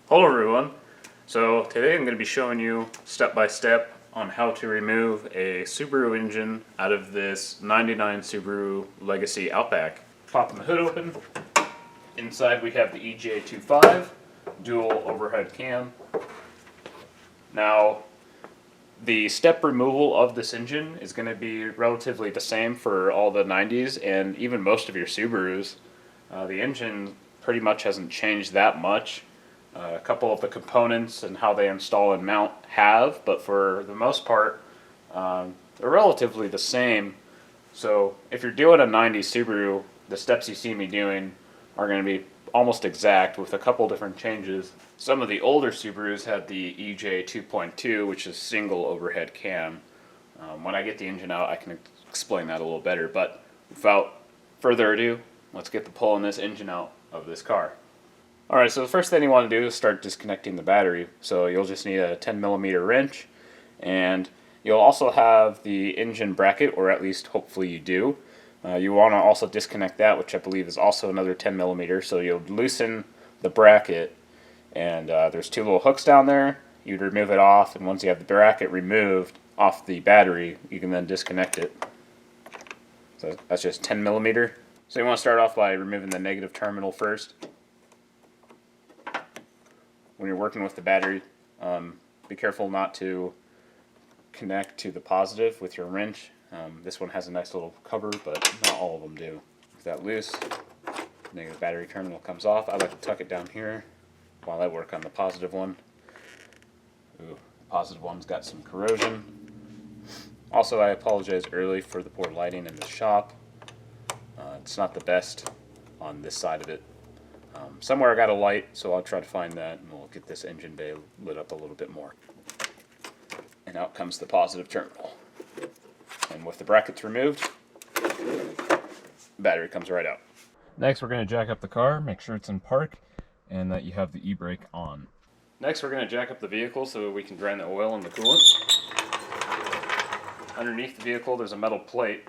Hello everyone. So today I'm going to be showing you step by step on how to remove a Subaru engine out of this 99 Subaru Legacy Outback. Popping the hood open. Inside we have the EJ25 dual overhead cam. Now the step removal of this engine is going to be relatively the same for all the 90s and even most of your Subarus. The engine pretty much hasn't changed that much. A couple of the components and how they install and mount have, but for the most part, they're relatively the same. So if you're doing a 90s Subaru, the steps you see me doing are going to be almost exact with a couple different changes. Some of the older Subarus had the EJ 2.2, which is single overhead cam. When I get the engine out, I can explain that a little better, but without further ado, let's get the pulling this engine out of this car. Alright, so the first thing you want to do is start disconnecting the battery. So you'll just need a 10mm wrench, and you'll also have the engine bracket, or at least hopefully you do. You want to also disconnect that, which I believe is also another 10mm, so you'll loosen the bracket, and there's two little hooks down there. You'd remove it off, and once you have the bracket removed off the battery, you can then disconnect it. So that's just 10mm. So you want to start off by removing the negative terminal first. When you're working with the battery, be careful not to connect to the positive with your wrench. This one has a nice little cover, but not all of them do. With that loose, the negative battery terminal comes off. I like to tuck it down here while I work on the positive one. Ooh, the positive one's got some corrosion. Also, I apologize early for the poor lighting in the shop. It's not the best on this side of it. Somewhere I got a light, so I'll try to find that, and we'll get this engine bay lit up a little bit more. And out comes the positive terminal. And with the brackets removed, the battery comes right out. Next, we're going to jack up the car, make sure it's in park, and that you have the e-brake on. Next, we're going to jack up the vehicle so we can drain the oil and the coolant. Underneath the vehicle, there's a metal plate.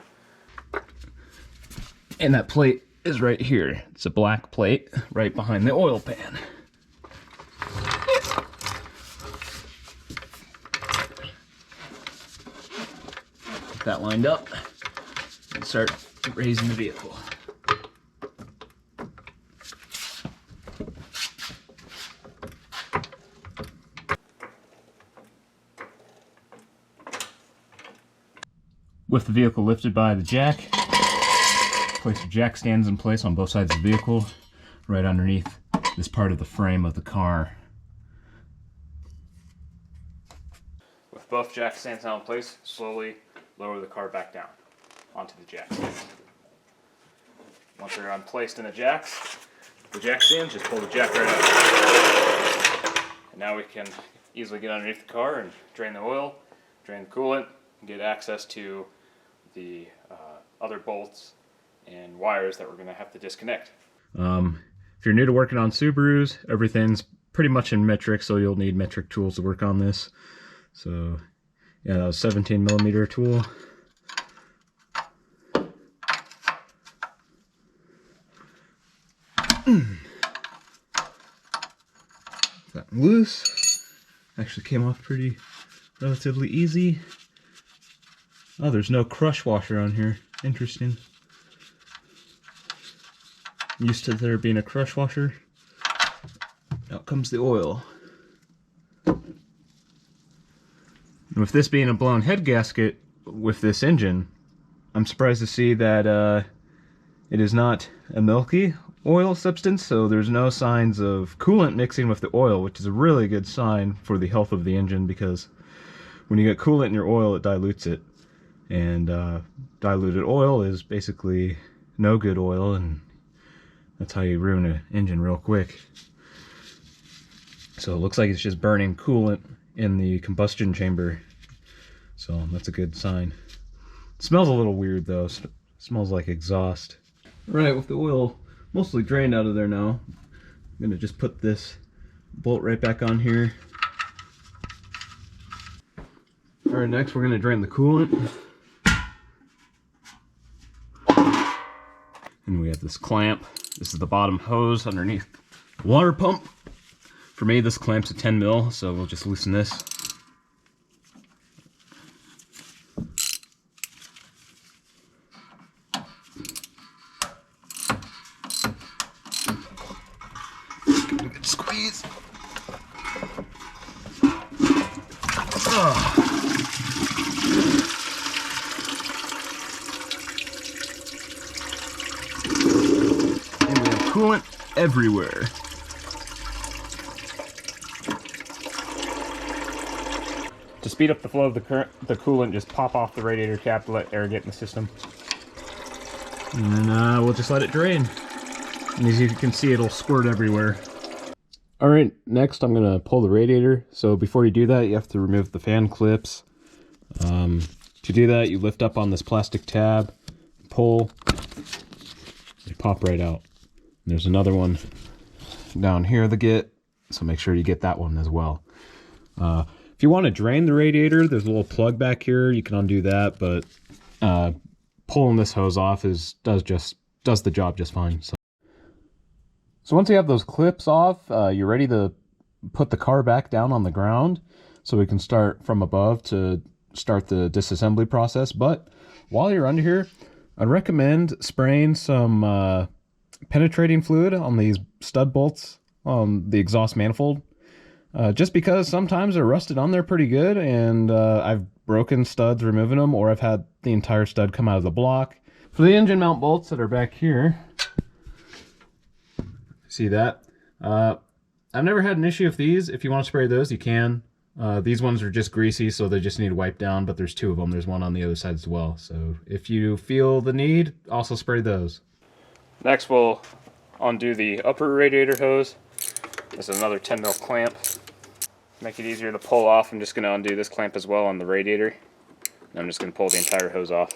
And that plate is right here. It's a black plate right behind the oil pan. Get that lined up and start raising the vehicle. With the vehicle lifted by the jack, place your jack stands in place on both sides of the vehicle, right underneath this part of the frame of the car. With both jack stands now in place, slowly lower the car back down onto the jack stands. Once they're placed in the jack stands, just pull the jack right out. And now we can easily get underneath the car and drain the oil, drain the coolant, and get access to the other bolts and wires that we're going to have to disconnect. If you're new to working on Subarus, everything's pretty much in metric, so you'll need metric tools to work on this. So yeah, that was 17mm tool. That loose. Actually came off pretty relatively easy. Oh, there's no crush washer on here. Interesting. Used to there being a crush washer. Out comes the oil. And with this being a blown head gasket with this engine, I'm surprised to see that it is not a milky oil substance, so there's no signs of coolant mixing with the oil, which is a really good sign for the health of the engine, because when you get coolant in your oil, it dilutes it. And diluted oil is basically no good oil, and that's how you ruin an engine real quick. So it looks like it's just burning coolant in the combustion chamber. So that's a good sign. It smells a little weird though. It smells like exhaust. Right, with the oil mostly drained out of there now, I'm going to just put this bolt right back on here. Alright, next we're going to drain the coolant. And we have this clamp. This is the bottom hose underneath the water pump For me, this clamp's a 10 mil, so we'll just loosen this. Give it a good squeeze. Oh. And we have coolant everywhere. To speed up the flow of the coolant, just pop off the radiator cap to let air get in the system. And then we'll just let it drain. And as you can see, it'll squirt everywhere. Alright, next I'm going to pull the radiator. So before you do that, you have to remove the fan clips. To do that, you lift up on this plastic tab, pull, they pop right out. And there's another one down here to get, so make sure you get that one as well. If you want to drain the radiator, there's a little plug back here. You can undo that, but pulling this hose off does the job just fine. So once you have those clips off, you're ready to put the car back down on the ground, so we can start from above to start the disassembly process. But while you're under here, I'd recommend spraying some penetrating fluid on these stud bolts on the exhaust manifold. Just because sometimes they're rusted on there pretty good, and I've broken studs removing them, or I've had the entire stud come out of the block. For the engine mount bolts that are back here, see that? I've never had an issue with these. If you want to spray those, you can. These ones are just greasy, so they just need wiped down, but there's two of them. There's one on the other side as well. So if you feel the need, also spray those. Next, we'll undo the upper radiator hose. This is another 10 mil clamp. Make it easier to pull off, I'm just going to undo this clamp as well on the radiator. And I'm just going to pull the entire hose off.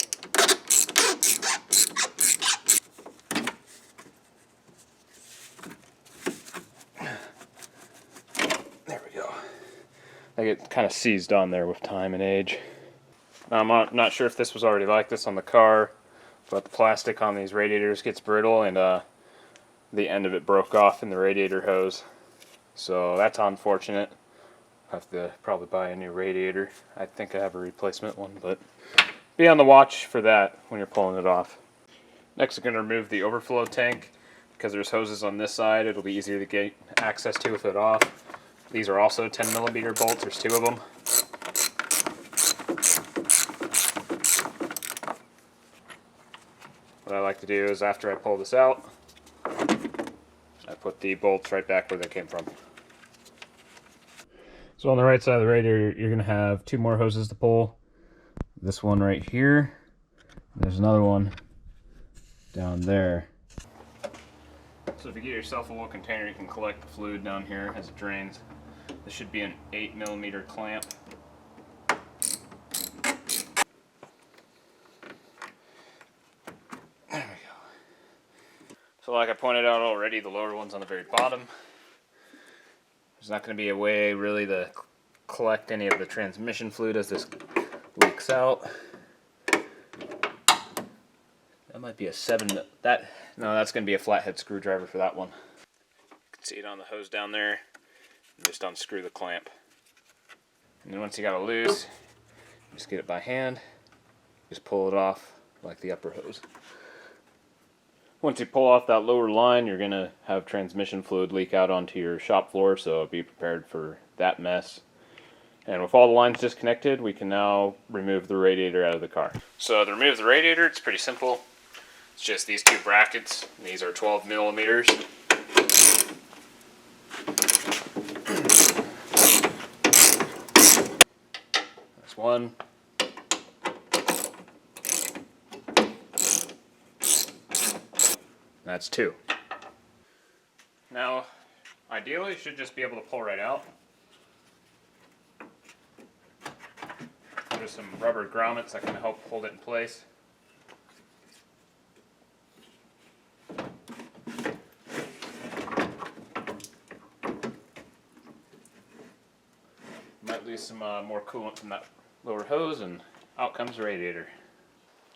There we go. I get kind of seized on there with time and age. Now, I'm not sure if this was already like this on the car, but the plastic on these radiators gets brittle, and the end of it broke off in the radiator hose. So that's unfortunate. I have to probably buy a new radiator. I think I have a replacement one, but be on the watch for that when you're pulling it off. Next, I'm going to remove the overflow tank. Because there's hoses on this side, it'll be easier to get access to with it off. These are also 10mm bolts, there's two of them. What I like to do is after I pull this out, I put the bolts right back where they came from. So on the right side of the radiator, you're going to have two more hoses to pull. This one right here. There's another one down there. So if you get yourself a little container, you can collect the fluid down here as it drains. This should be an 8mm clamp. There we go. So like I pointed out already, the lower one's on the very bottom. There's not going to be a way really to collect any of the transmission fluid as this leaks out. That might be a 7. That's going to be a flathead screwdriver for that one. You can see it on the hose down there. And just unscrew the clamp. And then once you got it loose, just get it by hand. Just pull it off like the upper hose. Once you pull off that lower line, you're going to have transmission fluid leak out onto your shop floor, so be prepared for that mess. And with all the lines disconnected, we can now remove the radiator out of the car. So to remove the radiator, it's pretty simple. It's just these two brackets. These are 12mm. That's one. That's two. Now, ideally, you should just be able to pull right out. There's some rubber grommets that can help hold it in place. Might lose some more coolant from that lower hose, and out comes the radiator.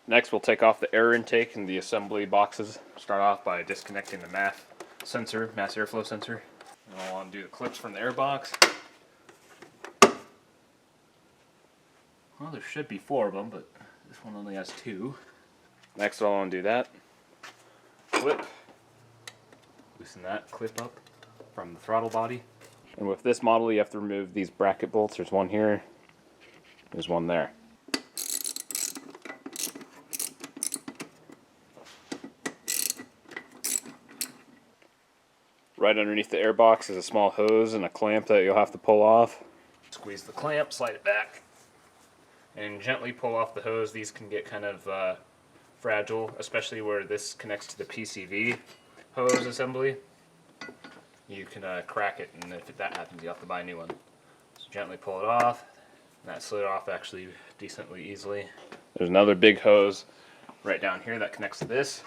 Next, we'll take off the air intake and the assembly boxes. Start off by disconnecting the mass airflow sensor. And I'll undo the clips from the air box. Well, there should be 4 of them, but this one only has 2. Next I'll undo that clip. Loosen that clip up from the throttle body. And with this model you have to remove these bracket bolts. There's one here, there's one there. Right underneath the air box is a small hose and a clamp that you'll have to pull off. Squeeze the clamp, slide it back, and gently pull off the hose. These can get kind of fragile, especially where this connects to the PCV hose assembly. You can crack it, and if that happens you have to buy a new one. So gently pull it off, and that slid off actually decently easily. There's another big hose right down here that connects to this.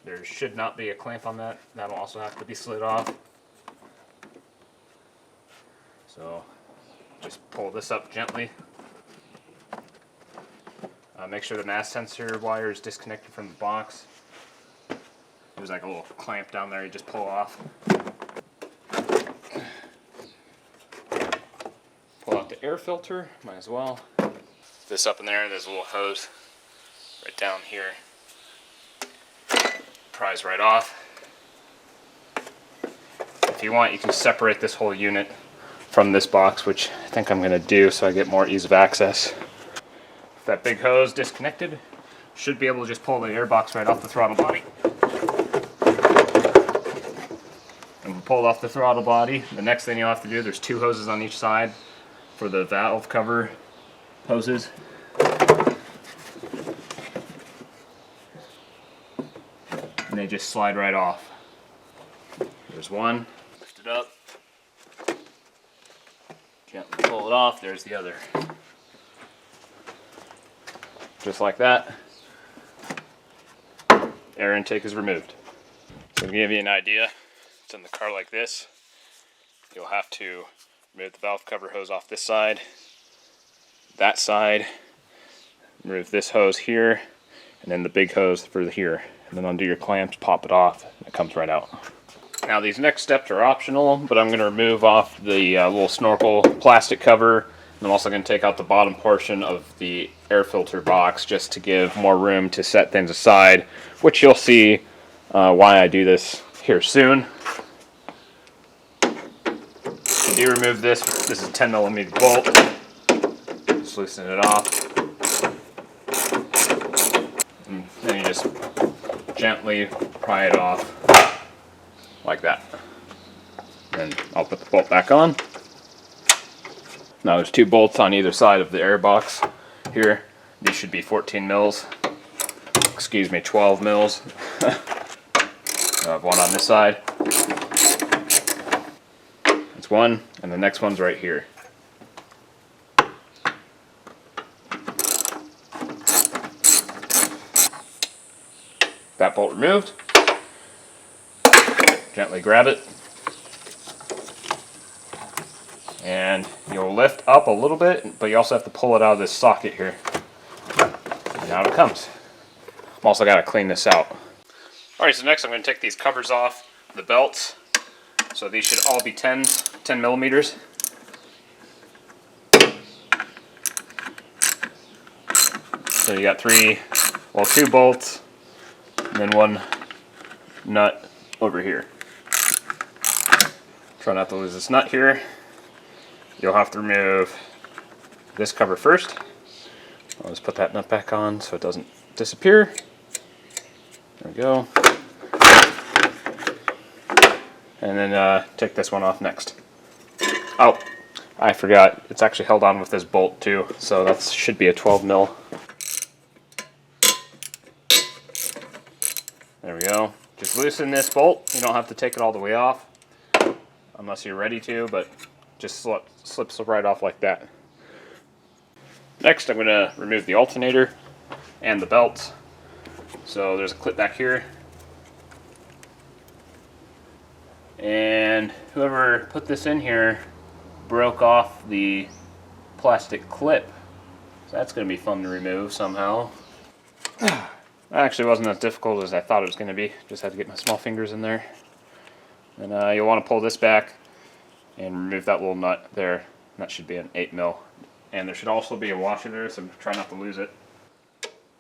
There should not be a clamp on that. That'll also have to be slid off. So just pull this up gently. Make sure the mass sensor wire is disconnected from the box. There's like a little clamp down there you just pull off. Pull out the air filter, might as well. This up in there's a little hose right down here. Pries right off. If you want, you can separate this whole unit from this box, which I think I'm going to do so I get more ease of access. If that big hose disconnected, should be able to just pull the air box right off the throttle body. And we pulled off the throttle body. The next thing you'll have to do, there's 2 hoses on each side for the valve cover hoses. And they just slide right off. There's one, lift it up, gently pull it off, there's the other. Just like that, air intake is removed. So to give you an idea, it's in the car like this. You'll have to remove the valve cover hose off this side, that side, remove this hose here, and then the big hose for here. And then undo your clamps, pop it off, and it comes right out. Now these next steps are optional, but I'm going to remove off the little snorkel plastic cover. And I'm also going to take out the bottom portion of the air filter box just to give more room to set things aside, which you'll see why I do this here soon. To do remove this is a 10mm bolt. Just loosen it off. And then you just gently pry it off like that. And I'll put the bolt back on. Now there's 2 bolts on either side of the air box here. These should be 14 mils. Excuse me, 12 mils. I have one on this side. That's one, and the next one's right here. That bolt removed. Gently grab it. And you'll lift up a little bit, but you also have to pull it out of this socket here. And out it comes. I'm also got to clean this out. Alright, so next I'm going to take these covers off the belts. So these should all be 10 millimeters. So you got 2 bolts, and then 1 nut over here. Try not to lose this nut here. You'll have to remove this cover first. I'll just put that nut back on so it doesn't disappear. There we go. And then take this one off next. Oh, I forgot. It's actually held on with this bolt too, so that should be a 12 mil. There we go. Just loosen this bolt. You don't have to take it all the way off unless you're ready to, but just slips right off like that. Next I'm going to remove the alternator and the belts. So there's a clip back here. And whoever put this in here broke off the plastic clip. So that's going to be fun to remove somehow. That actually wasn't as difficult as I thought it was going to be. Just had to get my small fingers in there. And you'll want to pull this back and remove that little nut there. That should be an 8mm. And there should also be a washer there, so try not to lose it.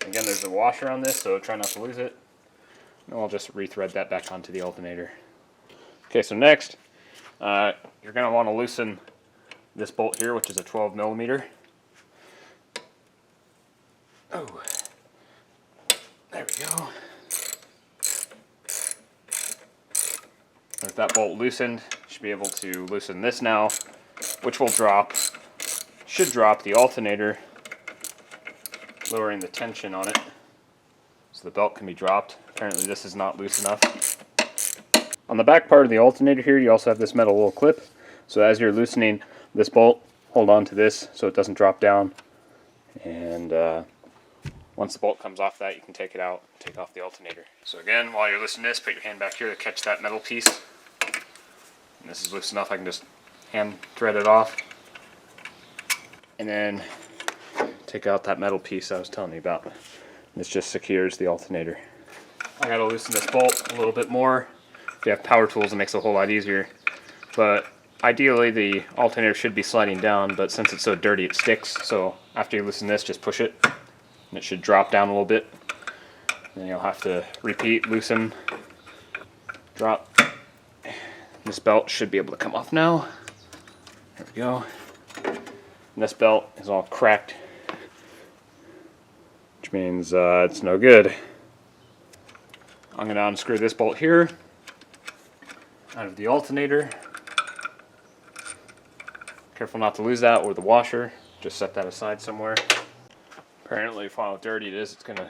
Again, there's a washer on this, so try not to lose it. And I'll just rethread that back onto the alternator. Okay, so next, you're going to want to loosen this bolt here, which is a 12mm. Oh, there we go. With that bolt loosened, you should be able to loosen this now, which will should drop the alternator, lowering the tension on it, so the belt can be dropped. Apparently this is not loose enough. On the back part of the alternator here, you also have this metal little clip, so as you're loosening this bolt, hold on to this so it doesn't drop down, and once the bolt comes off that, you can take it out, take off the alternator. So again, while you're loosening this, put your hand back here to catch that metal piece. And this is loose enough, I can just hand thread it off. And then take out that metal piece I was telling you about. This just secures the alternator. I gotta loosen this bolt a little bit more. If you have power tools, it makes it a whole lot easier. But ideally, the alternator should be sliding down, but since it's so dirty, it sticks. So after you loosen this, just push it, and it should drop down a little bit. Then you'll have to repeat, loosen, drop. This belt should be able to come off now. There we go. And this belt is all cracked, which means it's no good. I'm going to unscrew this bolt here out of the alternator. Careful not to lose that or the washer. Just set that aside somewhere. Apparently, for how dirty it is, it's going to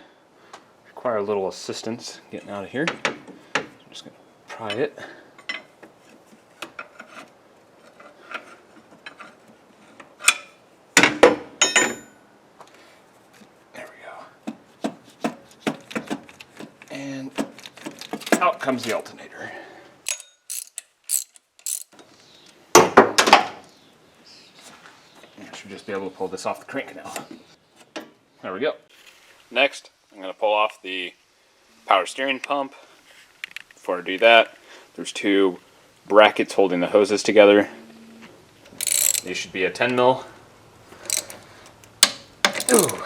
require a little assistance getting out of here. So I'm just going to pry it. There we go. And out comes the alternator. I should just be able to pull this off the crank now. There we go. Next, I'm going to pull off the power steering pump. Before I do that, there's two brackets holding the hoses together. These should be a 10mm. Ooh.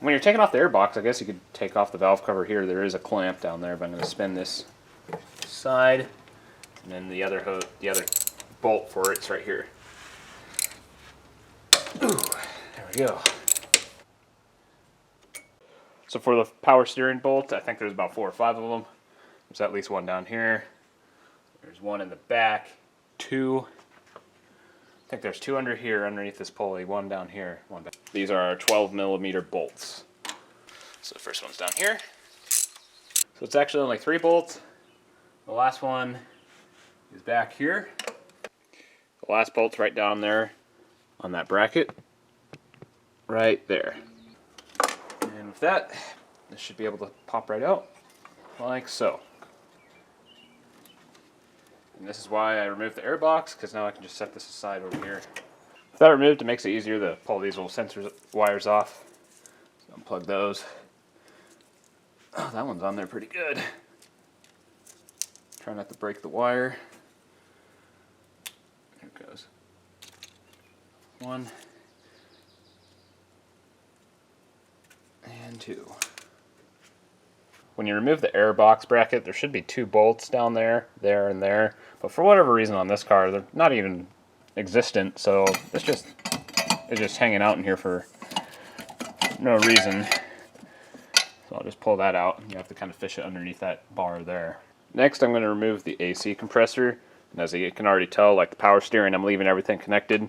When you're taking off the airbox, I guess you could take off the valve cover here. There is a clamp down there, but I'm going to spin this side, and then the other bolt for it's right here. Ooh, there we go. So for the power steering bolt, I think there's about 4 or 5 of them. There's at least one down here. There's one in the back. 2. I think there's 2 under here, underneath this pulley. 1 down here, 1 back. These are our 12mm bolts. So the first one's down here. So it's actually only 3 bolts. The last one is back here. The last bolt's right down there on that bracket. Right there. And with that, this should be able to pop right out, like so. And this is why I removed the airbox, because now I can just set this aside over here. With that removed, it makes it easier to pull these little sensor wires off. So unplug those. Oh, that one's on there pretty good. Try not to break the wire. There it goes. 1. And 2. When you remove the airbox bracket, there should be 2 bolts down there, and there. But for whatever reason on this car, they're not even existent, so it's just hanging out in here for no reason. So I'll just pull that out. You have to kind of fish it underneath that bar there. Next, I'm going to remove the AC compressor. And as you can already tell, like the power steering, I'm leaving everything connected,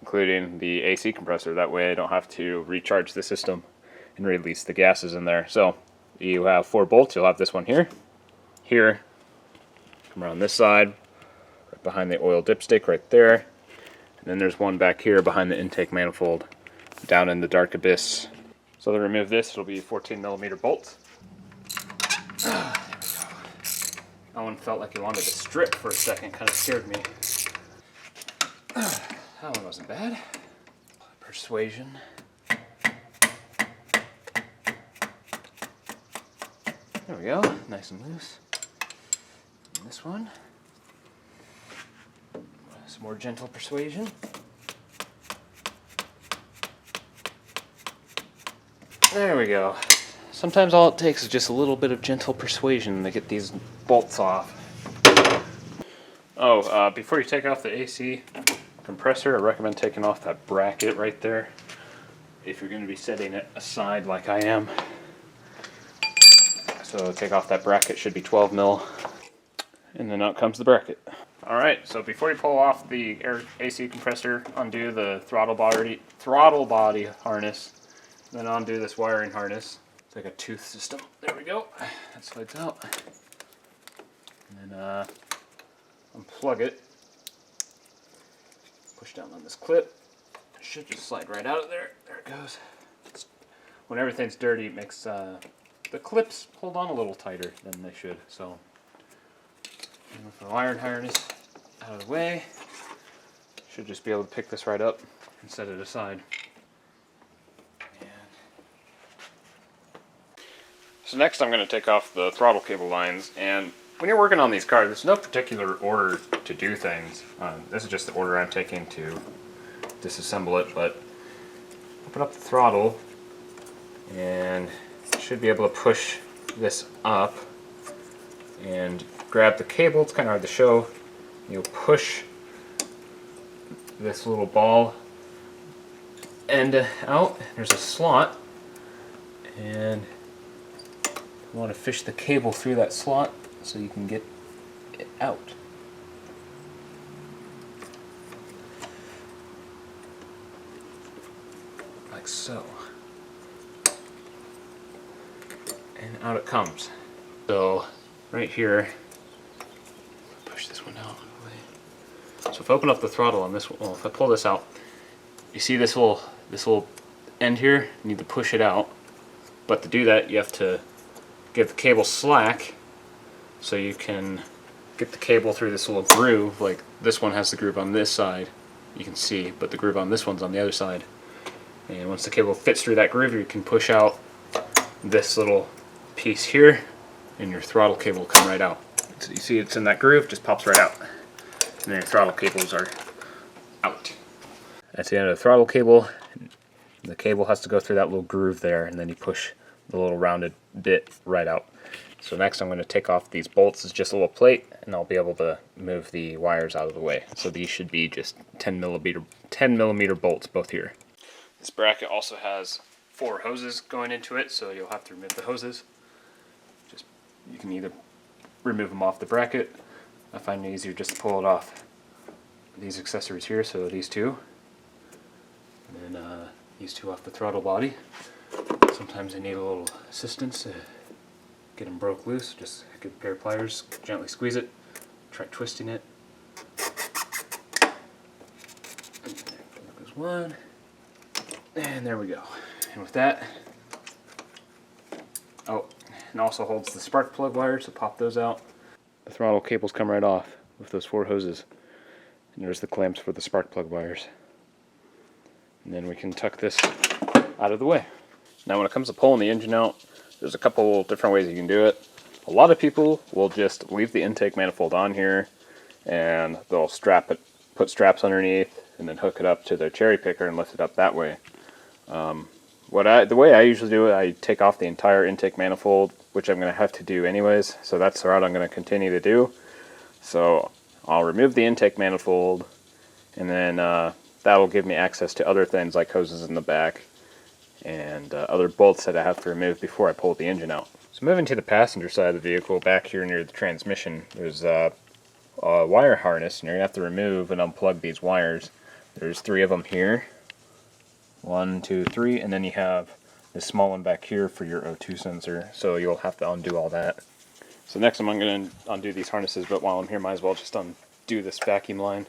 including the AC compressor. That way I don't have to recharge the system and release the gases in there. So you have 4 bolts. You'll have this one here, come around this side, right behind the oil dipstick right there, and then there's one back here behind the intake manifold, down in the dark abyss. So to remove this, it'll be 14mm bolts. There we go. That one felt like it wanted to strip for a second, kind of scared me. That one wasn't bad. Persuasion. There we go, nice and loose. this one. Some more gentle persuasion. There we go. Sometimes all it takes is just a little bit of gentle persuasion to get these bolts off. Oh, before you take off the AC compressor, I recommend taking off that bracket right there if you're going to be setting it aside like I am. So take off that bracket, should be 12 mil, and then out comes the bracket. Alright, so before you pull off the AC compressor, undo the throttle body harness, then undo this wiring harness. It's like a tooth system. There we go. That slides out. And then unplug it. Push down on this clip. It should just slide right out of there. There it goes. When everything's dirty, it makes the clips hold on a little tighter than they should. So, with the wiring harness out of the way, should just be able to pick this right up and set it aside. So next I'm going to take off the throttle cable lines, and when you're working on these cars, there's no particular order to do things. This is just the order I'm taking to disassemble it, but open up the throttle and should be able to push this up and grab the cable. It's kind of hard to show. You'll push this little ball end out. There's a slot, and you want to fish the cable through that slot so you can get it out. Like so. And out it comes. So right here, push this one out. So if I open up the throttle on this one, well, if I pull this out, you see this little end here, you need to push it out. But to do that, you have to give the cable slack so you can get the cable through this little groove. Like this one has the groove on this side, you can see, but the groove on this one's on the other side. And once the cable fits through that groove, you can push out this little piece here, and your throttle cable will come right out. So you see it's in that groove, just pops right out. And then your throttle cables are out. That's the end of the throttle cable. The cable has to go through that little groove there, and then you push the little rounded bit right out. So next I'm going to take off these bolts. It's just a little plate, and I'll be able to move the wires out of the way. So these should be just 10 millimeter bolts, both here. This bracket also has 4 hoses going into it, so you'll have to remove the hoses. You can either remove them off the bracket. I find it easier just to pull it off these accessories here, so these two, and then these two off the throttle body. Sometimes they need a little assistance to get them broke loose. Just get a pair of pliers, gently squeeze it, try twisting it. And there goes one, and there we go. And with that, oh, and also holds the spark plug wires, so pop those out. The throttle cables come right off with those 4 hoses. And there's the clamps for the spark plug wires. And then we can tuck this out of the way. Now when it comes to pulling the engine out, there's a couple different ways you can do it. A lot of people will just leave the intake manifold on here, and they'll strap it, put straps underneath, and then hook it up to their cherry picker and lift it up that way. The way I usually do it, I take off the entire intake manifold, which I'm going to have to do anyways, so that's the route I'm going to continue to do. So I'll remove the intake manifold, and then that'll give me access to other things like hoses in the back and other bolts that I have to remove before I pull the engine out. So moving to the passenger side of the vehicle, back here near the transmission, there's a wire harness, and you're going to have to remove and unplug these wires. There's 3 of them here. 1, 2, 3, and then you have this small one back here for your O2 sensor, so you'll have to undo all that. So next I'm going to undo these harnesses, but while I'm here might as well just undo this vacuum line.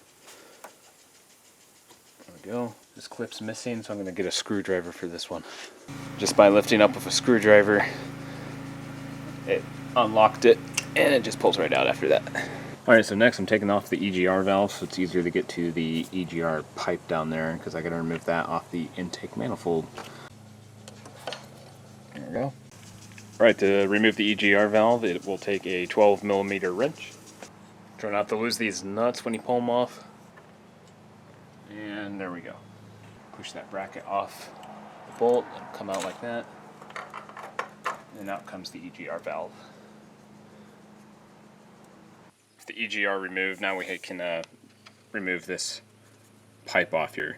There we go. This clip's missing, so I'm going to get a screwdriver for this one. Just by lifting up with a screwdriver, it unlocked it, and it just pulls right out after that. Alright, so next I'm taking off the EGR valve, so it's easier to get to the EGR pipe down there, because I got to remove that off the intake manifold. There we go. Alright, to remove the EGR valve, it will take a 12 millimeter wrench. Try not to lose these nuts when you pull them off. And there we go. Push that bracket off the bolt, it'll come out like that. And out comes the EGR valve. With the EGR removed, now we can remove this pipe off here.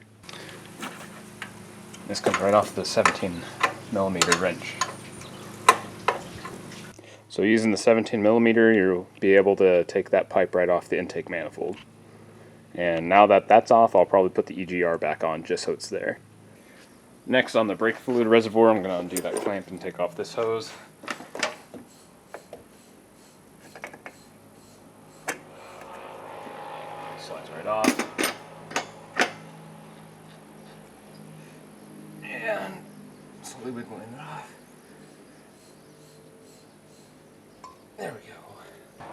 This comes right off the 17mm wrench. So using the 17mm, you'll be able to take that pipe right off the intake manifold. And now that that's off, I'll probably put the EGR back on just so it's there. Next, on the brake fluid reservoir, I'm going to undo that clamp and take off this hose. Slides right off. And slowly wiggling it off. There we go.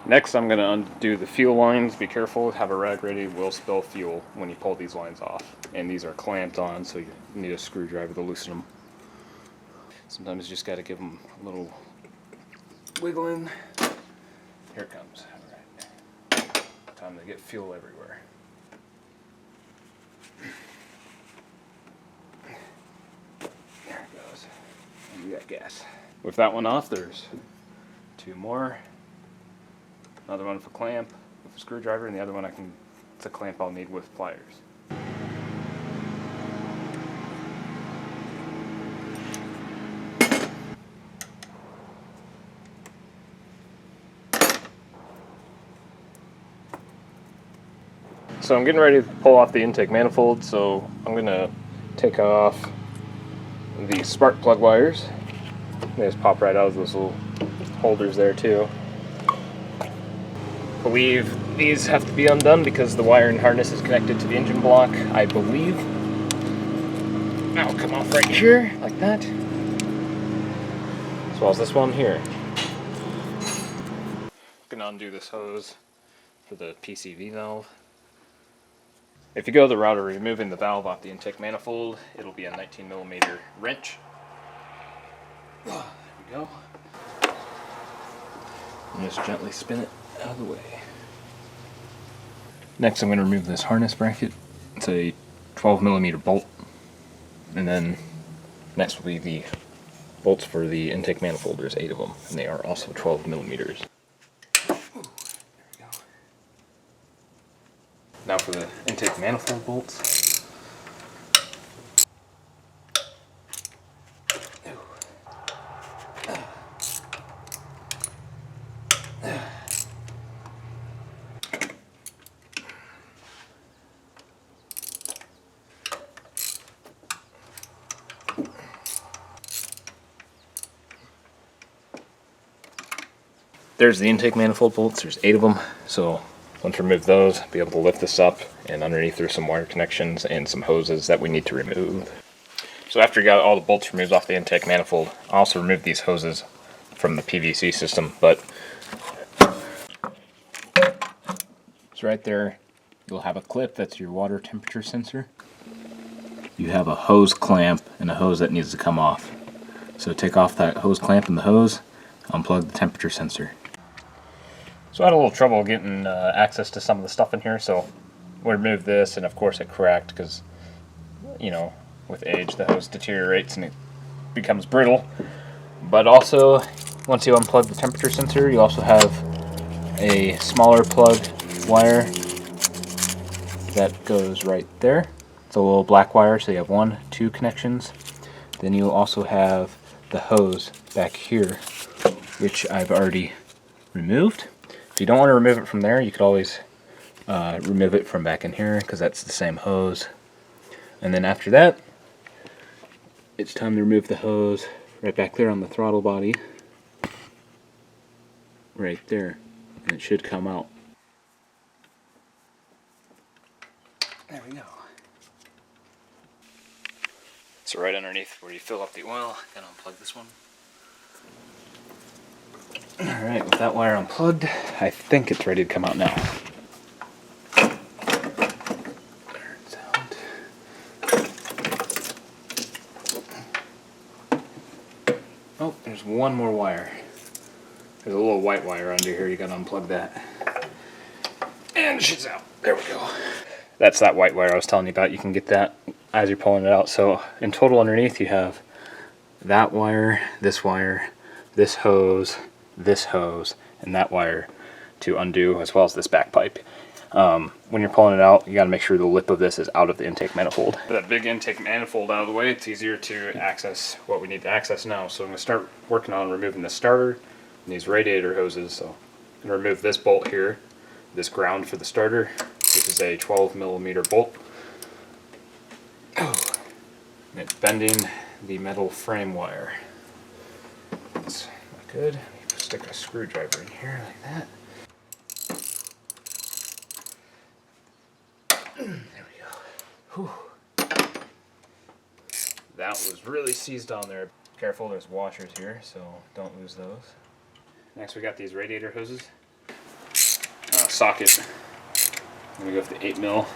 Next, I'm going to undo the fuel lines. Be careful, have a rag ready, will spill fuel when you pull these lines off. And these are clamped on, so you need a screwdriver to loosen them. Sometimes you just got to give them a little wiggling. Here it comes. All right. Time to get fuel everywhere. There it goes. And you got gas. With that one off, there's two more. Another one for clamp with a screwdriver, and the other one it's a clamp I'll need with pliers. So I'm getting ready to pull off the intake manifold, so I'm going to take off the spark plug wires. They just pop right out of those little holders there too. I believe these have to be undone because the wiring harness is connected to the engine block, I believe. Now it'll come off right here, like that. As well as this one here. I'm gonna undo this hose for the PCV valve. If you go the route of removing the valve off the intake manifold, it'll be a 19mm wrench. There we go. And just gently spin it out of the way. Next, I'm going to remove this harness bracket. It's a 12mm bolt. And then next will be the bolts for the intake manifold. There's 8 of them, and they are also 12mm. There we go. Now for the intake manifold bolts. There's the intake manifold bolts, there's 8 of them, so once we remove those, be able to lift this up, and underneath there's some wire connections and some hoses that we need to remove. So after you got all the bolts removed off the intake manifold, I also removed these hoses from the PVC system, but it's right there. You'll have a clip, that's your water temperature sensor. You have a hose clamp and a hose that needs to come off. So take off that hose clamp and the hose, unplug the temperature sensor. So I had a little trouble getting access to some of the stuff in here, so we removed this, and of course it cracked because, you know, with age the hose deteriorates and it becomes brittle. But also, once you unplug the temperature sensor, you also have a smaller plug wire that goes right there. It's a little black wire, so you have 1, 2 connections. Then you also have the hose back here, which I've already removed. If you don't want to remove it from there, you could always remove it from back in here, because that's the same hose. And then after that, it's time to remove the hose right back there on the throttle body. Right there. And it should come out. There we go. So right underneath where you fill up the oil, gotta unplug this one. Alright, with that wire unplugged, I think it's ready to come out now. There it's out. Oh, there's one more wire. There's a little white wire under here, you gotta unplug that. And she's out. There we go. That's that white wire I was telling you about. You can get that as you're pulling it out. So in total underneath you have that wire, this hose, and that wire to undo, as well as this back pipe. When you're pulling it out, you got to make sure the lip of this is out of the intake manifold. With that big intake manifold out of the way, it's easier to access what we need to access now. So I'm going to start working on removing the starter and these radiator hoses. So I'm going to remove this bolt here, this ground for the starter. This is a 12mm bolt. Oh. And it's bending the metal frame wire. That's not good. Let me stick a screwdriver in here like that. There we go. Whew. That was really seized on there. Careful, there's washers here, so don't lose those. Next we got these radiator hoses. Socket. I'm going to go with the 8mm.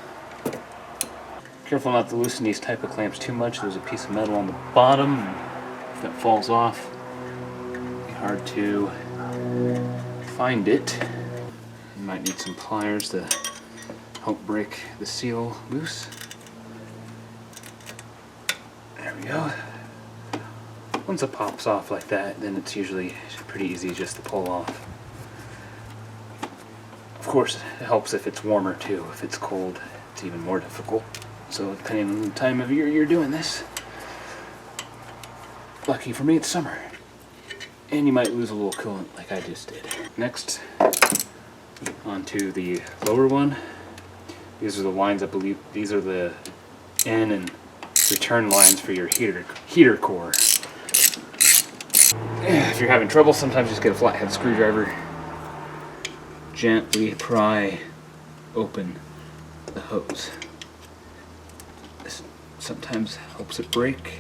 Careful not to loosen these type of clamps too much. There's a piece of metal on the bottom. If that falls off, it'll be hard to find it. You might need some pliers to help break the seal loose. There we go. Once it pops off like that, then it's usually pretty easy just to pull off. Of course, it helps if it's warmer too. If it's cold, it's even more difficult. So depending on the time of year you're doing this, lucky for me it's summer. And you might lose a little coolant like I just did. Next, onto the lower one. These are the lines, I believe, these are the in and return lines for your heater core. If you're having trouble, sometimes just get a flathead screwdriver. Gently pry open the hose. This sometimes helps it break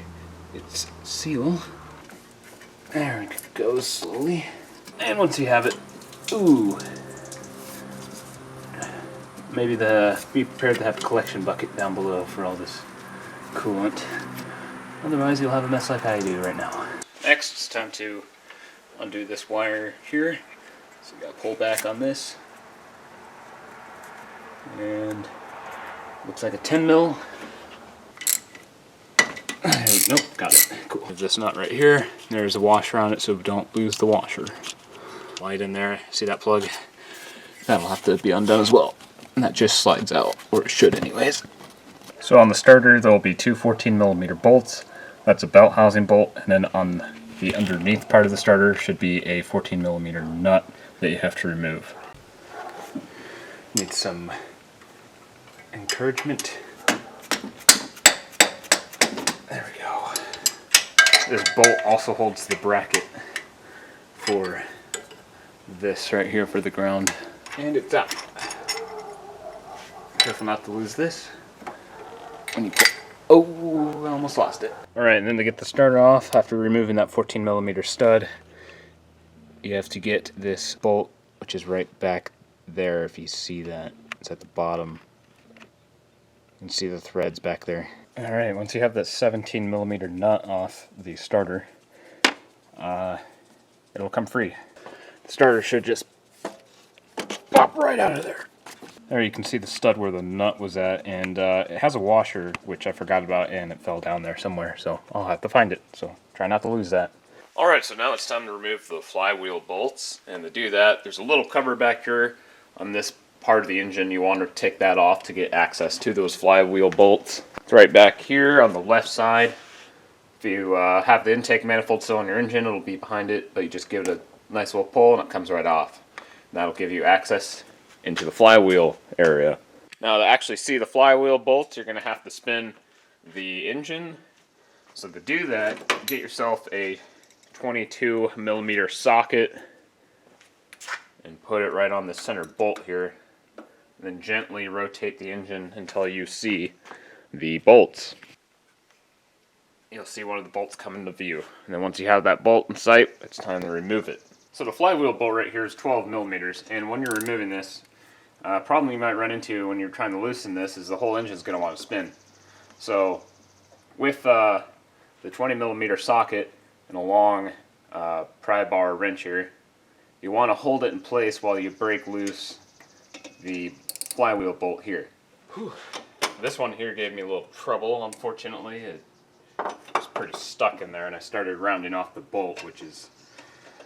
its seal. There it goes slowly. And once you have it, ooh. Maybe be prepared to have a collection bucket down below for all this coolant. Otherwise you'll have a mess like I do right now. Next, it's time to undo this wire here. So we got to pull back on this. And looks like a 10mm. Nope, got it. Cool. There's this nut right here. There's a washer on it, so don't lose the washer. Light in there. See that plug? That'll have to be undone as well. And that just slides out, or it should anyways. So on the starter, there will be two 14mm bolts. That's a belt housing bolt, and then on the underneath part of the starter should be a 14mm nut that you have to remove. Need some encouragement. There we go. This bolt also holds the bracket for this right here for the ground. And it's out. Careful not to lose this. When you pull. Oh, I almost lost it. Alright, and then to get the starter off, after removing that 14mm stud, you have to get this bolt, which is right back there. If you see that, it's at the bottom. You can see the threads back there. Alright, once you have that 17mm nut off the starter, it'll come free. The starter should just pop right out of there. There you can see the stud where the nut was at, and it has a washer, which I forgot about, and it fell down there somewhere, so I'll have to find it, so try not to lose that. Alright, so now it's time to remove the flywheel bolts, and to do that, there's a little cover back here on this part of the engine. You want to take that off to get access to those flywheel bolts. It's right back here on the left side. If you have the intake manifold still on your engine, it'll be behind it, but you just give it a nice little pull and it comes right off. And that'll give you access into the flywheel area. Now to actually see the flywheel bolts, you're going to have to spin the engine. So to do that, get yourself a 22mm socket and put it right on the center bolt here. And then gently rotate the engine until you see the bolts. You'll see one of the bolts come into view. And then once you have that bolt in sight, it's time to remove it. So the flywheel bolt right here is 12mm, and when you're removing this, problem you might run into when you're trying to loosen this is the whole engine is going to want to spin. So with the 20mm socket and a long pry bar wrench here, you want to hold it in place while you break loose the flywheel bolt here. Whew. This one here gave me a little trouble, unfortunately. It was pretty stuck in there, and I started rounding off the bolt, which is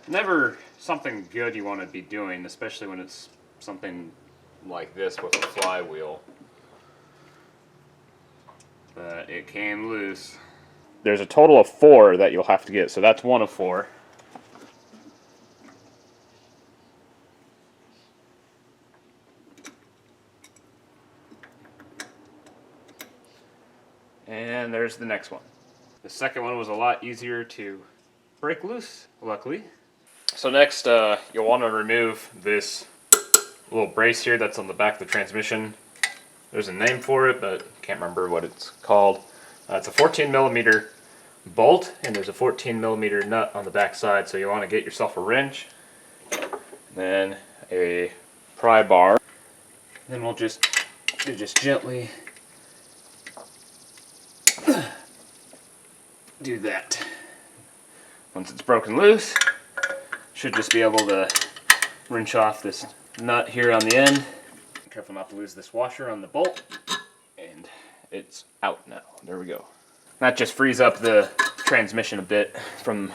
never something good you want to be doing, especially when it's something like this with a flywheel. But it came loose. There's a total of 4 that you'll have to get, so that's one of 4. And there's the next one. The second one was a lot easier to break loose, luckily. So next, you'll want to remove this little brace here that's on the back of the transmission. There's a name for it, but can't remember what it's called. It's a 14mm bolt, and there's a 14mm nut on the back side, so you want to get yourself a wrench, then a pry bar. Then we'll just gently do that. Once it's broken loose, should just be able to wrench off this nut here on the end. Be careful not to lose this washer on the bolt, and it's out now. There we go. That just frees up the transmission a bit from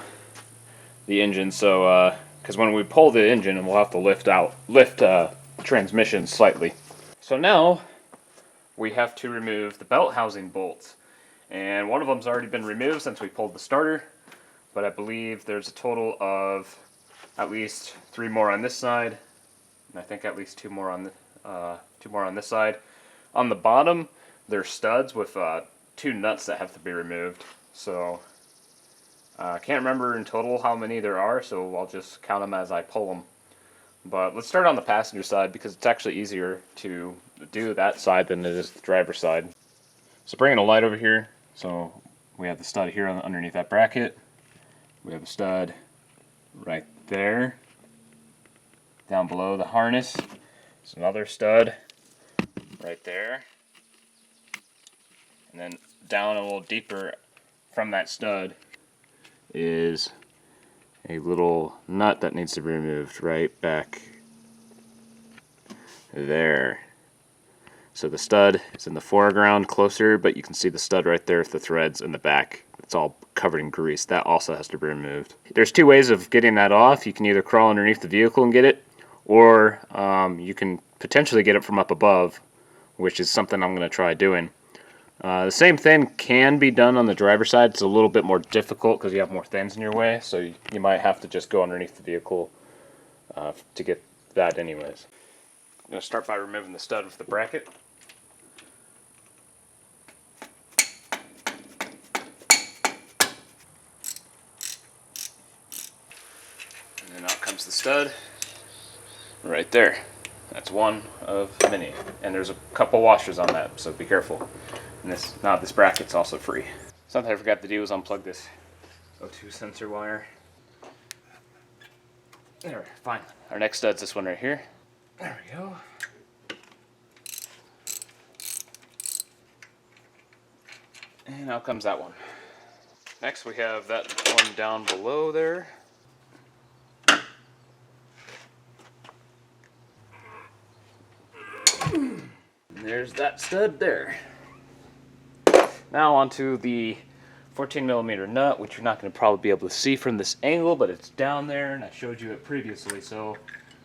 the engine, so because when we pull the engine, we'll have to lift the transmission slightly. So now we have to remove the belt housing bolts, and one of them's already been removed since we pulled the starter, but I believe there's a total of at least 3 more on this side, and I think at least 2 more on this side. On the bottom, there's studs with 2 nuts that have to be removed. So I can't remember in total how many there are, so I'll just count them as I pull them. But let's start on the passenger side because it's actually easier to do that side than it is the driver's side. So bringing a light over here, so we have the stud here underneath that bracket. We have a stud right there. Down below the harness, there's another stud right there. And then down a little deeper from that stud is a little nut that needs to be removed right back there. So the stud is in the foreground closer, but you can see the stud right there with the threads in the back. It's all covered in grease. That also has to be removed. There's 2 ways of getting that off. You can either crawl underneath the vehicle and get it, or you can potentially get it from up above, which is something I'm going to try doing. The same thing can be done on the driver's side. It's a little bit more difficult because you have more things in your way, so you might have to just go underneath the vehicle to get that anyways. I'm going to start by removing the stud with the bracket. And then out comes the stud right there. That's one of many. And there's a couple washers on that, so be careful. And this bracket's also free. Something I forgot to do was unplug this O2 sensor wire. There, fine. Our next stud's this one right here. There we go. And out comes that one. Next we have that one down below there. And there's that stud there. Now onto the 14mm nut, which you're not going to probably be able to see from this angle, but it's down there, and I showed you it previously. So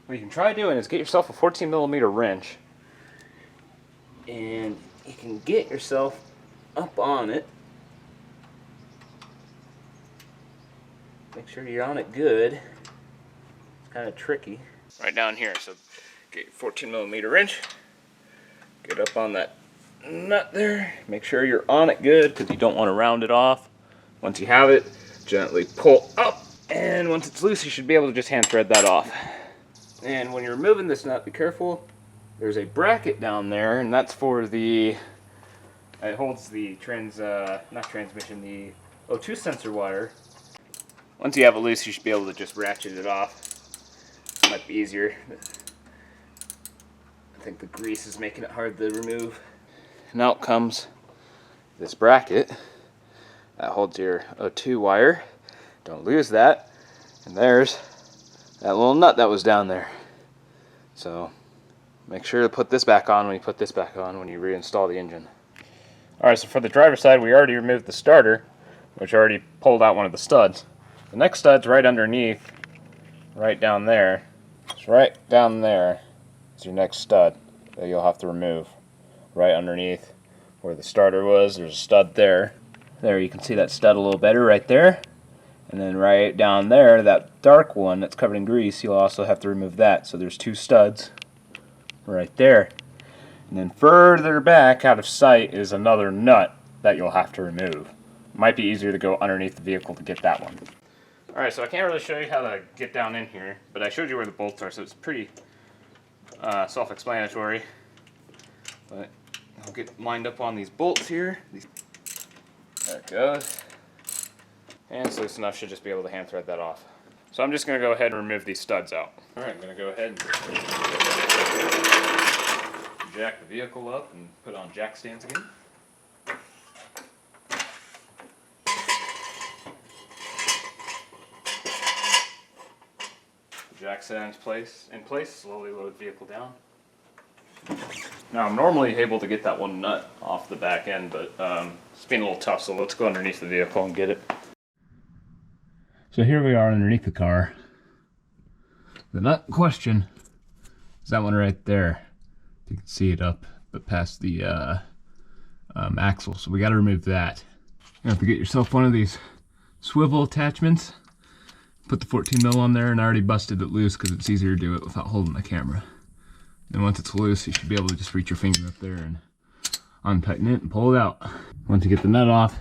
what you can try doing is get yourself a 14mm wrench, and you can get yourself up on it. Make sure you're on it good. It's kind of tricky. Right down here, so get your 14mm wrench, get up on that nut there, make sure you're on it good because you don't want to round it off. Once you have it, gently pull up, and once it's loose you should be able to just hand thread that off. And when you're removing this nut, be careful, there's a bracket down there, and that's for the, it holds the the O2 sensor wire. Once you have it loose, you should be able to just ratchet it off. It might be easier. I think the grease is making it hard to remove. And out comes this bracket that holds your O2 wire. Don't lose that. And there's that little nut that was down there. So make sure to put this back on when you put this back on when you reinstall the engine. Alright, so for the driver's side, we already removed the starter, which already pulled out one of the studs. The next stud's right underneath, right down there. It's right down there. It's your next stud that you'll have to remove. Right underneath where the starter was, there's a stud there. There, you can see that stud a little better right there. And then right down there, that dark one that's covered in grease, you'll also have to remove that. So there's two studs right there. And then further back out of sight is another nut that you'll have to remove. Might be easier to go underneath the vehicle to get that one. Alright, so I can't really show you how to get down in here, but I showed you where the bolts are, so it's pretty self-explanatory. But I'll get lined up on these bolts here. There it goes. And it's loose enough, should just be able to hand thread that off. So I'm just going to go ahead and remove these studs out. Alright, I'm going to go ahead and jack the vehicle up and put on jack stands again. Jack set in place, slowly load vehicle down. Now I'm normally able to get that one nut off the back end, but it's been a little tough, so let's go underneath the vehicle and get it. So here we are underneath the car. The nut in question is that one right there. You can see it up but past the axle, so we got to remove that. You have to get yourself one of these swivel attachments. Put the 14 mil on there, and I already busted it loose because it's easier to do it without holding the camera. Then once it's loose, you should be able to just reach your finger up there and untighten it and pull it out. Once you get the nut off,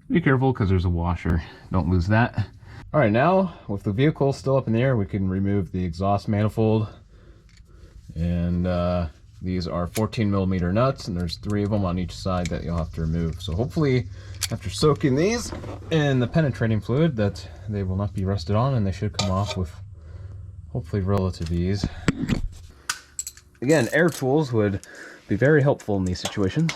be careful because there's a washer. Don't lose that. Alright, now with the vehicle still up in the air, we can remove the exhaust manifold. And these are 14 millimeter nuts, and there's 3 of them on each side that you'll have to remove. So hopefully, after soaking these in the penetrating fluid, that they will not be rusted on, and they should come off with hopefully relative ease. Again, air tools would be very helpful in these situations.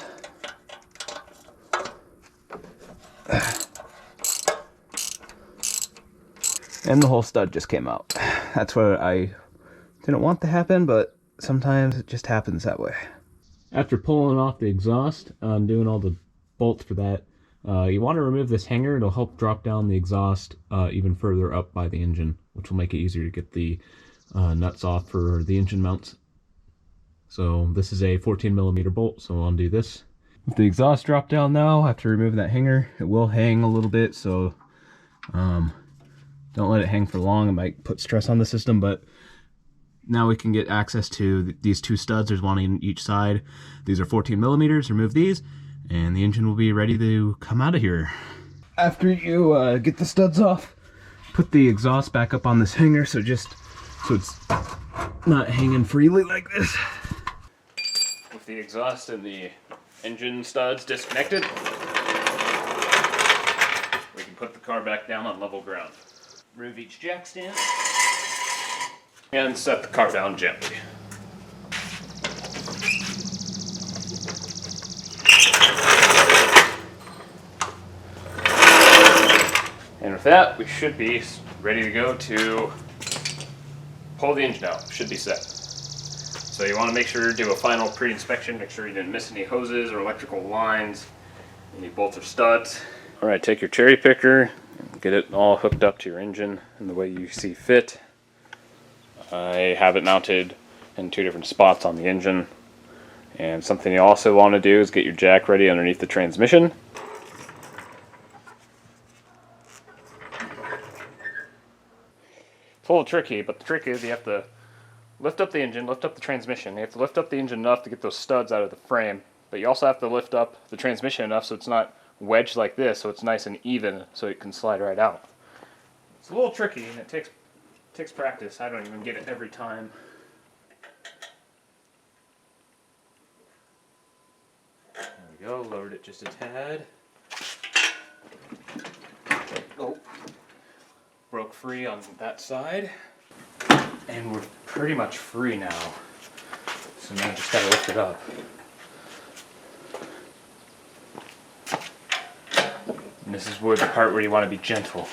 And the whole stud just came out. That's what I didn't want to happen, but sometimes it just happens that way. After pulling off the exhaust, doing all the bolts for that, you want to remove this hanger. It'll help drop down the exhaust even further up by the engine, which will make it easier to get the nuts off for the engine mounts. So this is a 14 millimeter bolt, so I'll undo this. With the exhaust drop down now, after removing that hanger, it will hang a little bit, so don't let it hang for long. It might put stress on the system, but now we can get access to these 2 studs. There's one on each side. These are 14 millimeters. Remove these, and the engine will be ready to come out of here. After you get the studs off, put the exhaust back up on this hanger so it's not hanging freely like this. With the exhaust and the engine studs disconnected, we can put the car back down on level ground. Remove each jack stand and set the car down gently. And with that, we should be ready to go to pull the engine out. Should be set. So you want to make sure to do a final pre-inspection, make sure you didn't miss any hoses or electrical lines, any bolts or studs. Alright, take your cherry picker, get it all hooked up to your engine in the way you see fit. I have it mounted in 2 different spots on the engine. And something you also want to do is get your jack ready underneath the transmission. It's a little tricky, but the trick is you have to lift up the engine, lift up the transmission. You have to lift up the engine enough to get those studs out of the frame, but you also have to lift up the transmission enough so it's not wedged like this, so it's nice and even so it can slide right out. It's a little tricky, and it takes practice. I don't even get it every time. There we go, lowered it just a tad. Oh, broke free on that side. And we're pretty much free now. So now I just gotta lift it up. And this is where the part where you want to be gentle.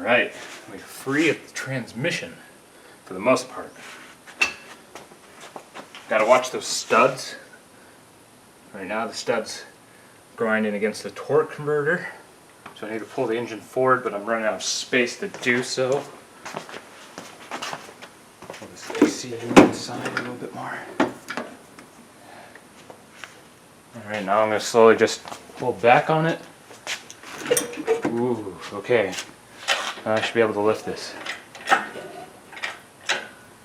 Alright, we're free of the transmission for the most part. Gotta watch those studs. Right now the stud's grinding against the torque converter. So I need to pull the engine forward, but I'm running out of space to do so. Pull this AC unit inside a little bit more. Alright, now I'm going to slowly just pull back on it. Ooh, okay. Now I should be able to lift this.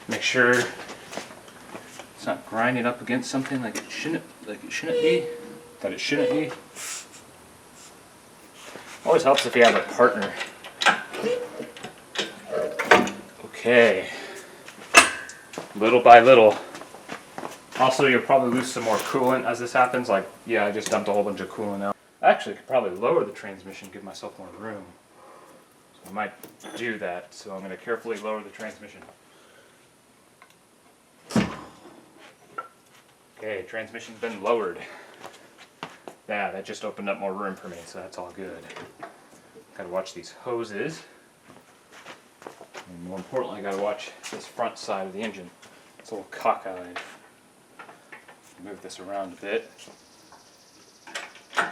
Make sure it's not grinding up against something like it shouldn't be. That it shouldn't be. Always helps if you have a partner. Okay. Little by little. Also, you'll probably lose some more coolant as this happens. Like, yeah, I just dumped a whole bunch of coolant out. I actually could probably lower the transmission, give myself more room. So I might do that. So I'm going to carefully lower the transmission. Okay, transmission's been lowered. Yeah, that just opened up more room for me, so that's all good. Gotta watch these hoses. And more importantly, I gotta watch this front side of the engine. It's a little cockeyed. Move this around a bit. I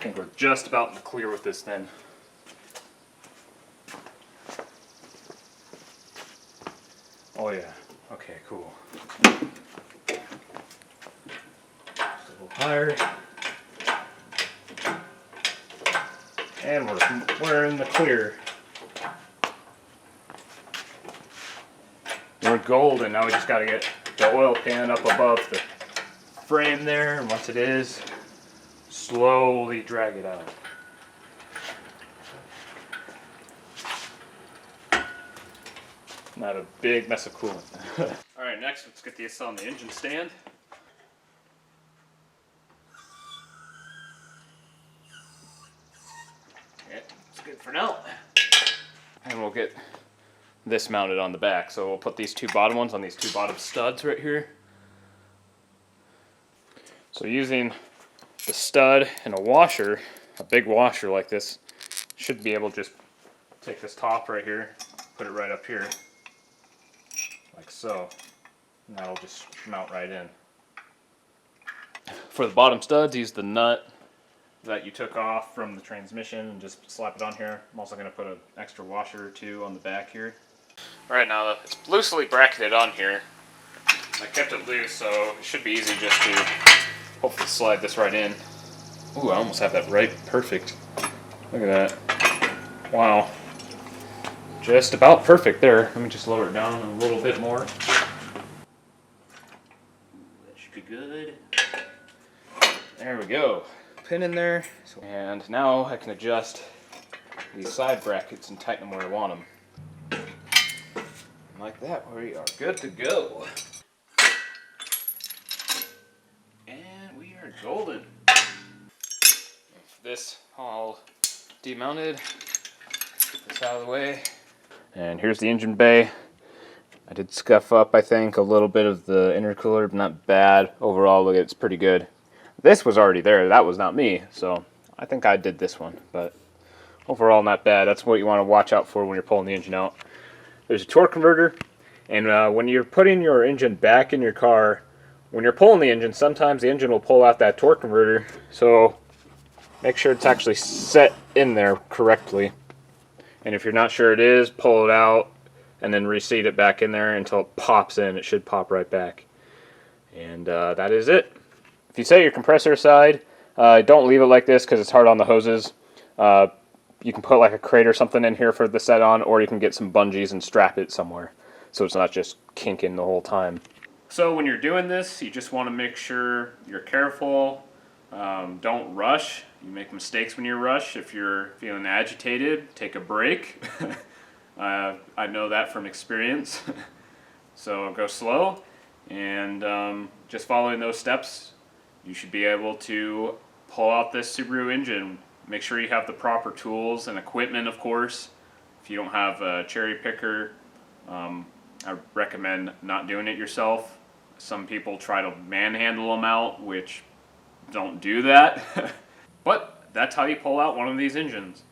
think we're just about in the clear with this then. Oh yeah, okay, cool. Just a little higher. And we're in the clear. We're golden, now we just gotta get the oil pan up above the frame there, and once it is, slowly drag it out. Not a big mess of coolant. Alright, next let's get this on the engine stand. Okay, that's good for now. And we'll get this mounted on the back. So we'll put these two bottom ones on these two bottom studs right here. So using the stud and a washer, a big washer like this, should be able to just take this top right here, put it right up here. Like so, and that'll just mount right in. For the bottom studs, use the nut that you took off from the transmission and just slap it on here. I'm also going to put an extra washer or two on the back here. Alright, now it's loosely bracketed on here. I kept it loose, so it should be easy just to hopefully slide this right in. Ooh, I almost have that right perfect. Look at that. Wow. Just about perfect there. Let me just lower it down a little bit more. That should be good. There we go. Pin in there. And now I can adjust these side brackets and tighten them where I want them. Like that, we are good to go. And we are golden. This all demounted. Get this out of the way. And here's the engine bay. I did scuff up, I think, a little bit of the intercooler, but not bad. Overall, look, it's pretty good. This was already there. That was not me, so I think I did this one. But overall, not bad. That's what you want to watch out for when you're pulling the engine out. There's a torque converter, and when you're putting your engine back in your car, when you're pulling the engine, sometimes the engine will pull out that torque converter. So make sure it's actually set in there correctly. And if you're not sure it is, pull it out and then reseat it back in there until it pops in. It should pop right back. And that is it. If you set your compressor aside, don't leave it like this because it's hard on the hoses. You can put like a crate or something in here for the set on, or you can get some bungees and strap it somewhere so it's not just kinking the whole time. So when you're doing this, you just want to make sure you're careful. Don't rush. You make mistakes when you rush. If you're feeling agitated, take a break. I know that from experience. So go slow, and just following those steps, you should be able to pull out this Subaru engine. Make sure you have the proper tools and equipment, of course. If you don't have a cherry picker, I recommend not doing it yourself. Some people try to manhandle them out, which don't do that. But that's how you pull out one of these engines.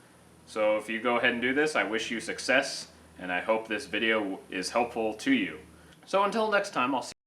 So if you go ahead and do this, I wish you success, and I hope this video is helpful to you. So until next time, I'll see you.